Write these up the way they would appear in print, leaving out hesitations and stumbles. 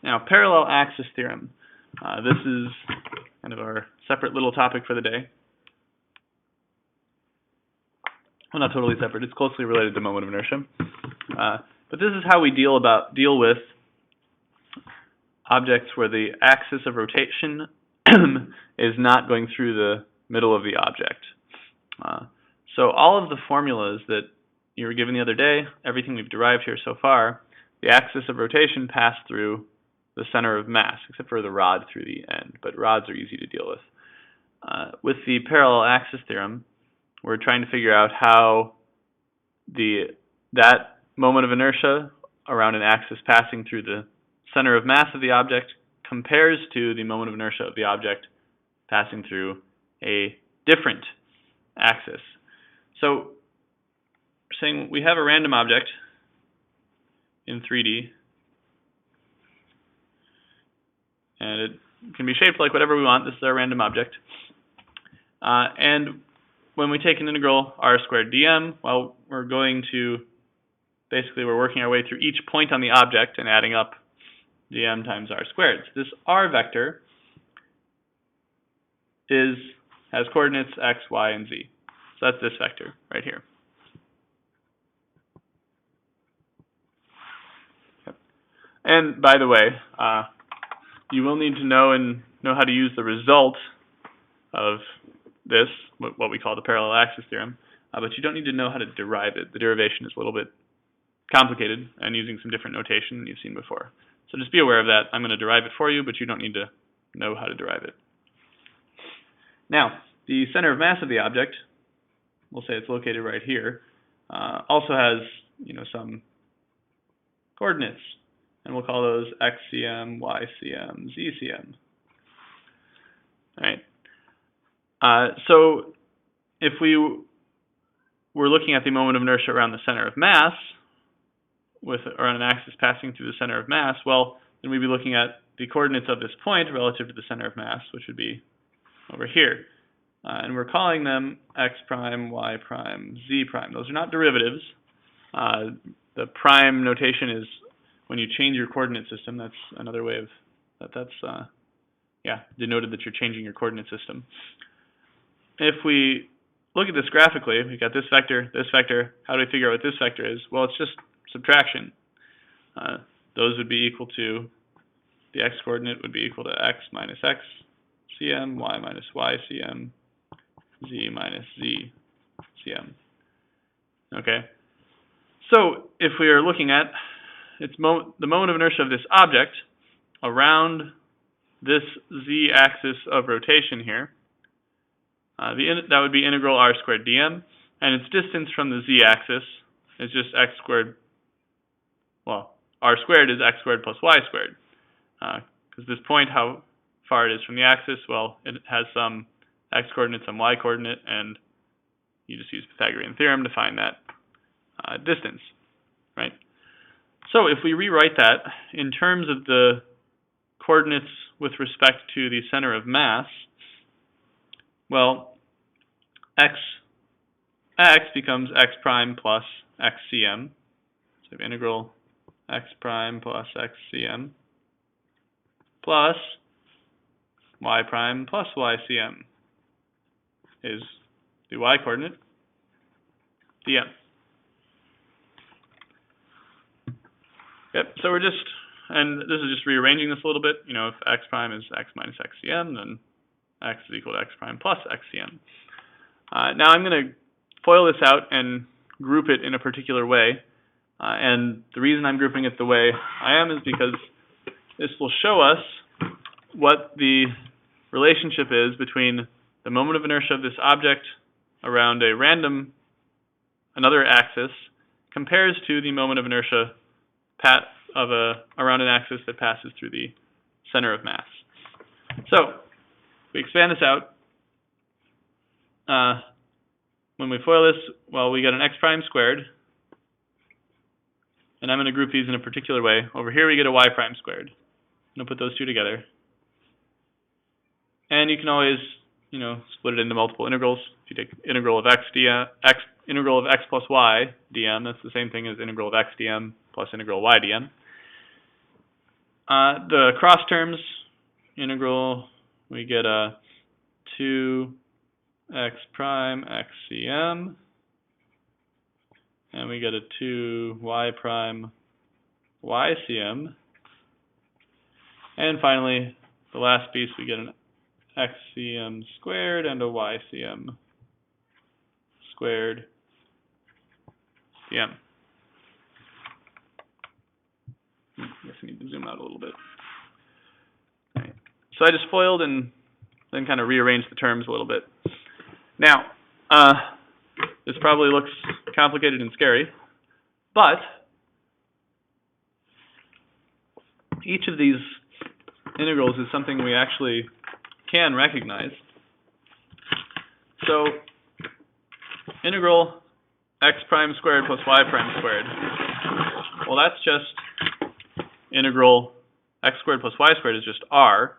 Now, parallel axis theorem. This is kind of our separate little topic for the day. Well, not totally separate. It's closely related to moment of inertia. But this is how we deal with objects where the axis of rotation is not going through the middle of the object. So all of the formulas that you were given the other day, everything we've derived here so far, the axis of rotation passed through the center of mass, except for the rod through the end. But rods are easy to deal with. With the parallel axis theorem, we're trying to figure out how that moment of inertia around an axis passing through the center of mass of the object compares to the moment of inertia of the object passing through a different axis. So we're saying we have a random object in 3D, and it can be shaped like whatever we want. This is our random object. And when we take an integral r squared dm, well, we're working our way through each point on the object and adding up dm times r squared. So this r vector has coordinates x, y, and z. So that's this vector right here. And by the way, you will need to know how to use the result of this, what we call the parallel axis theorem, but you don't need to know how to derive it. The derivation is a little bit complicated and using some different notation than you've seen before. So just be aware of that. I'm going to derive it for you, but you don't need to know how to derive it. Now, the center of mass of the object, we'll say it's located right here, also has some coordinates, and we'll call those xcm, ycm, zcm. All right. So if we were looking at the moment of inertia around the center of mass, around an axis passing through the center of mass, well, then we'd be looking at the coordinates of this point relative to the center of mass, which would be over here. And we're calling them x prime, y prime, z prime. Those are not derivatives. The prime notation is when you change your coordinate system. That's another way of that's denoted that you're changing your coordinate system. If we look at this graphically, we've got this vector, this vector. How do we figure out what this vector is? Well, it's just subtraction. Those would be equal to, the x coordinate would be equal to x minus x cm, y minus y cm, z minus z cm. Okay? So if we are looking at the moment of inertia of this object around this z-axis of rotation here, that would be integral r squared dm, and its distance from the z-axis is just x squared. Well, r squared is x squared plus y squared, because this point, how far it is from the axis, well, it has some x coordinate, some y coordinate, and you just use Pythagorean theorem to find that distance, right? So if we rewrite that in terms of the coordinates with respect to the center of mass, well, x becomes x prime plus x cm. So we have integral x prime plus x cm plus y prime plus y cm is the y coordinate dm. Yep, so and this is just rearranging this a little bit. If x prime is x minus x cm, then x is equal to x prime plus x cm. Now I'm going to FOIL this out and group it in a particular way. And the reason I'm grouping it the way I am is because this will show us what the relationship is between the moment of inertia of this object around another axis compares to the moment of inertia around an axis that passes through the center of mass. So we expand this out. When we FOIL this, well, we get an x prime squared. And I'm going to group these in a particular way. Over here we get a y prime squared. I'm going to put those two together. And you can always, split it into multiple integrals. If you take integral of integral of x plus y dm, that's the same thing as integral of x dm plus integral y dm. The cross terms integral, we get a 2x prime xcm, and we get a 2y prime ycm, and finally the last piece we get an xcm squared and a ycm squared cm. I guess I need to zoom out a little bit. Right. So I just FOILed and then kind of rearranged the terms a little bit. Now, this probably looks complicated and scary, but each of these integrals is something we actually can recognize. So, integral x prime squared plus y prime squared. Well, that's just integral x squared plus y squared is just r.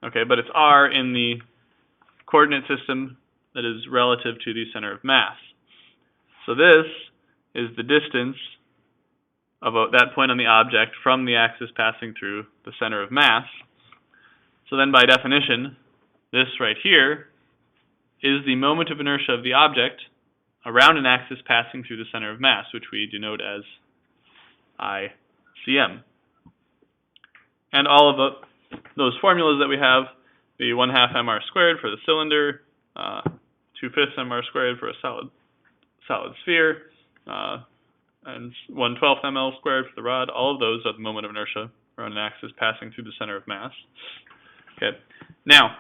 Okay, but it's r in the coordinate system that is relative to the center of mass. So this is the distance of that point on the object from the axis passing through the center of mass. So then by definition, this right here is the moment of inertia of the object around an axis passing through the center of mass, which we denote as ICM. And all of those formulas that we have, the 1/2 mr squared for the cylinder, 2/5 mr squared for a solid sphere, and 1/12 ml squared for the rod, all of those are the moment of inertia around an axis passing through the center of mass. Okay. Now,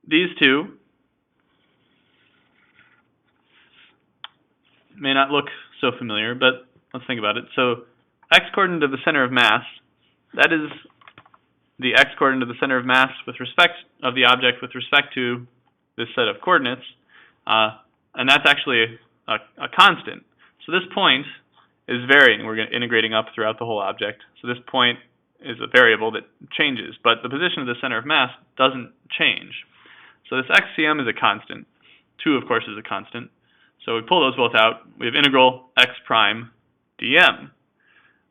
these two may not look so familiar, but let's think about it. So, x-coordinate of the center of mass, that is the x-coordinate of the center of mass with respect of the object with respect to this set of coordinates, and that's actually a constant. So this point is varying. We're integrating up throughout the whole object. So this point is a variable that changes, but the position of the center of mass doesn't change. So this xcm is a constant. 2, of course, is a constant. So we pull those both out. We have integral x prime dm.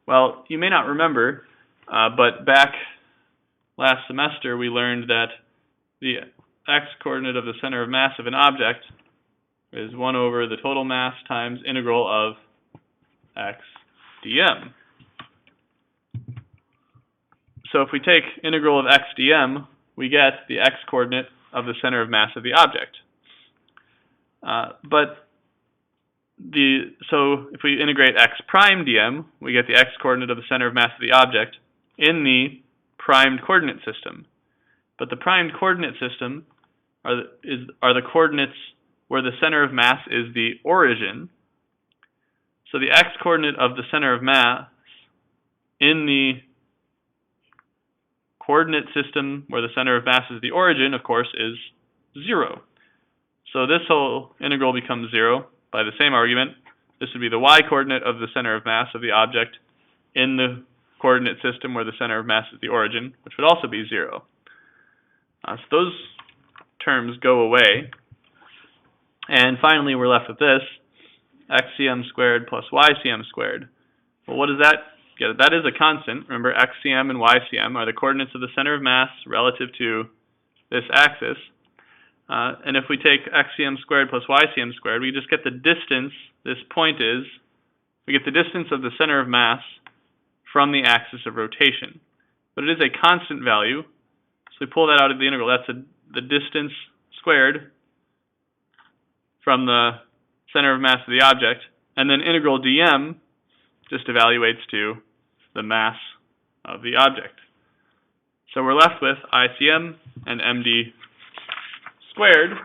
Well, you may not remember, but back last semester we learned that the x-coordinate of the center of mass of an object is 1 over the total mass times integral of x dm. So if we take integral of x dm, we get the x-coordinate of the center of mass of the object. So if we integrate x prime dm, we get the x-coordinate of the center of mass of the object in the primed coordinate system. But the primed coordinate system are the coordinates where the center of mass is the origin. So the x-coordinate of the center of mass in the coordinate system where the center of mass is the origin, of course, is 0. So this whole integral becomes 0 by the same argument. This would be the y-coordinate of the center of mass of the object in the coordinate system where the center of mass is the origin, which would also be 0. So those terms go away. And finally, we're left with this, xcm squared plus ycm squared. Well, what does that get? That is a constant. Remember, xcm and ycm are the coordinates of the center of mass relative to this axis. And if we take xcm squared plus ycm squared, we just get the distance, this point is, we get the distance of the center of mass from the axis of rotation. But it is a constant value, so we pull that out of the integral. That's the distance squared from the center of mass of the object. And then integral dm just evaluates to the mass of the object. So we're left with ICM and MD squared.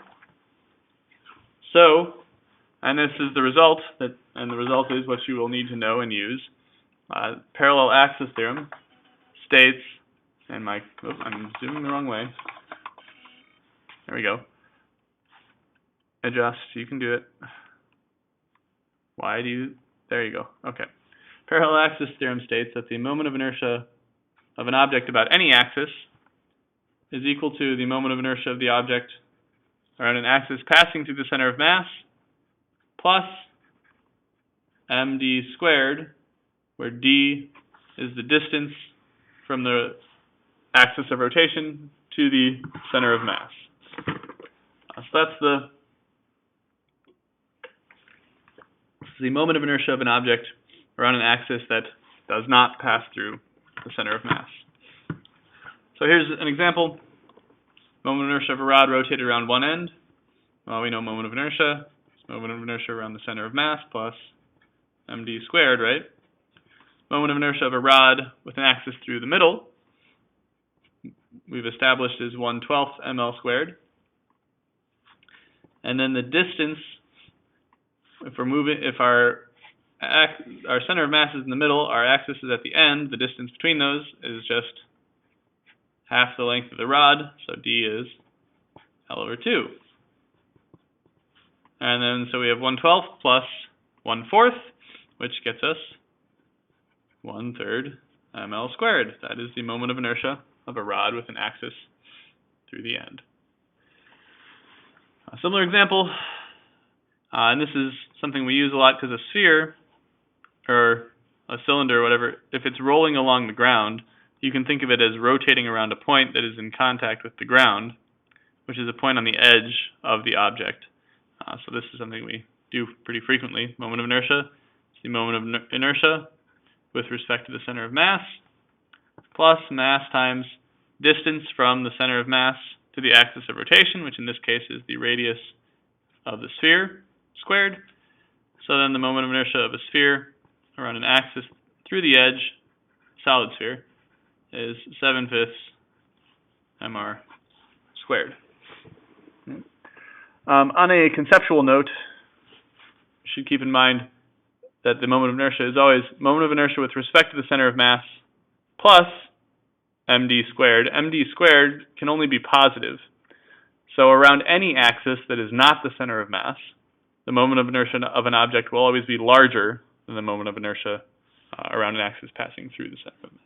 So, and this is the result, and the result is what you will need to know and use. Parallel axis theorem states, and I'm zooming the wrong way. There we go. Adjust, you can do it. There you go, okay. Parallel axis theorem states that the moment of inertia of an object about any axis is equal to the moment of inertia of the object around an axis passing through the center of mass plus md squared, where d is the distance from the axis of rotation to the center of mass. So that's the moment of inertia of an object around an axis that does not pass through the center of mass. So here's an example. Moment of inertia of a rod rotated around one end. Well, we know moment of inertia. It's moment of inertia around the center of mass plus md squared, right? Moment of inertia of a rod with an axis through the middle, we've established is 1/12 ml squared. And then the distance, if our center of mass is in the middle, our axis is at the end, the distance between those is just half the length of the rod, so d is L/2. And then so we have 1/12 plus 1/4, which gets us 1/3 ml squared. That is the moment of inertia of a rod with an axis through the end. A similar example, and this is something we use a lot because a sphere or a cylinder or whatever, if it's rolling along the ground, you can think of it as rotating around a point that is in contact with the ground, which is a point on the edge of the object. So this is something we do pretty frequently. Moment of inertia is the moment of inertia with respect to the center of mass, plus mass times distance from the center of mass to the axis of rotation, which in this case is the radius of the sphere squared. So then the moment of inertia of a sphere around an axis through the edge, solid sphere, is 7/5 mr squared. On a conceptual note, you should keep in mind that the moment of inertia is always moment of inertia with respect to the center of mass plus md squared. Md squared can only be positive. So around any axis that is not the center of mass, the moment of inertia of an object will always be larger than the moment of inertia around an axis passing through the center of mass.